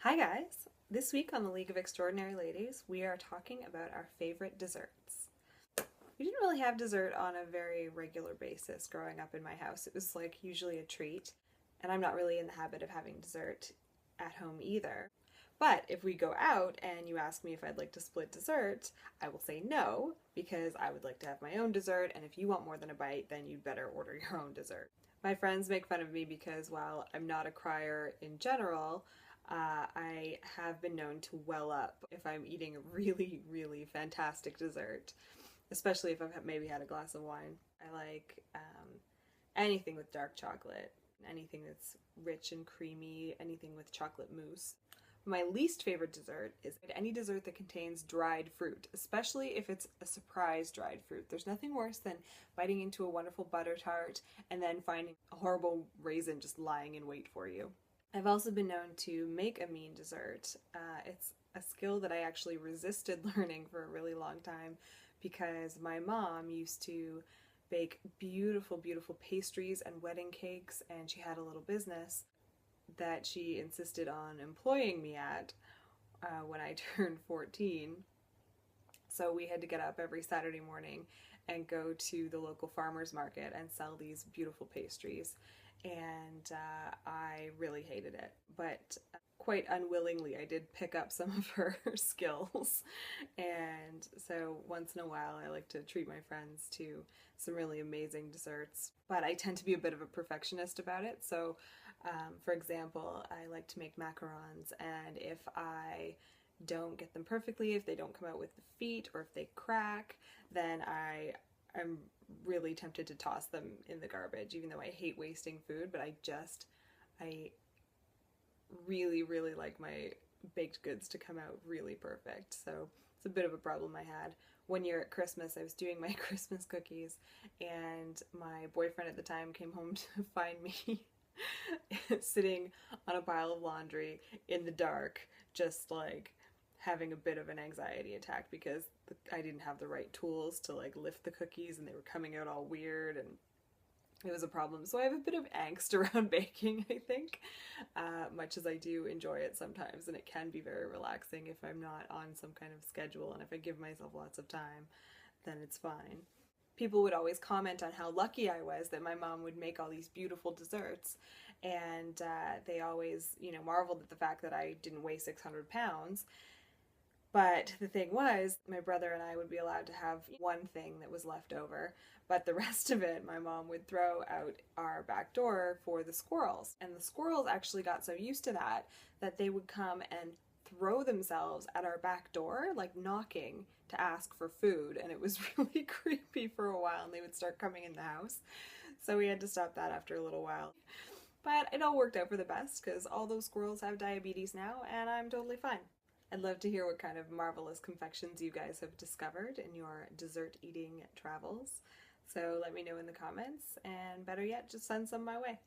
Hi guys! This week on the League of Extraordinary Ladies, we are talking about our favorite desserts. We didn't really have dessert on a very regular basis growing up in my house. It was like usually a treat, and I'm not really in the habit of having dessert at home either. But if we go out and you ask me if I'd like to split dessert, I will say no, because I would like to have my own dessert, and if you want more than a bite, then you'd better order your own dessert. My friends make fun of me because while I'm not a crier in general, I have been known to well up if I'm eating a really, really fantastic dessert, especially if I've maybe had a glass of wine. I like anything with dark chocolate, anything that's rich and creamy, anything with chocolate mousse. My least favorite dessert is any dessert that contains dried fruit, especially if it's a surprise dried fruit. There's nothing worse than biting into a wonderful butter tart and then finding a horrible raisin just lying in wait for you. I've also been known to make a mean dessert. It's a skill that I actually resisted learning for a really long time because my mom used to bake beautiful, beautiful pastries and wedding cakes, and she had a little business that she insisted on employing me at when I turned 14. So we had to get up every Saturday morning and go to the local farmer's market and sell these beautiful pastries. And I really hated it, but quite unwillingly I did pick up some of her skills. And so once in a while I like to treat my friends to some really amazing desserts, but I tend to be a bit of a perfectionist about it. So for example, I like to make macarons, and if I don't get them perfectly, if they don't come out with the feet, or if they crack, then I'm really tempted to toss them in the garbage, even though I hate wasting food, but I really, really like my baked goods to come out really perfect. So it's a bit of a problem I had. One year at Christmas, I was doing my Christmas cookies, and my boyfriend at the time came home to find me sitting on a pile of laundry in the dark, just like having a bit of an anxiety attack because I didn't have the right tools to like lift the cookies and they were coming out all weird, and it was a problem. So I have a bit of angst around baking, I think, much as I do enjoy it sometimes, and it can be very relaxing if I'm not on some kind of schedule, and if I give myself lots of time, then it's fine. People would always comment on how lucky I was that my mom would make all these beautiful desserts, and they always, marveled at the fact that I didn't weigh 600 pounds. But the thing was, my brother and I would be allowed to have one thing that was left over, but the rest of it my mom would throw out our back door for the squirrels. And the squirrels actually got so used to that they would come and throw themselves at our back door, like knocking to ask for food, and it was really creepy for a while, and they would start coming in the house. So we had to stop that after a little while. But it all worked out for the best because all those squirrels have diabetes now, and I'm totally fine. I'd love to hear what kind of marvelous confections you guys have discovered in your dessert eating travels. So let me know in the comments, and better yet, just send some my way.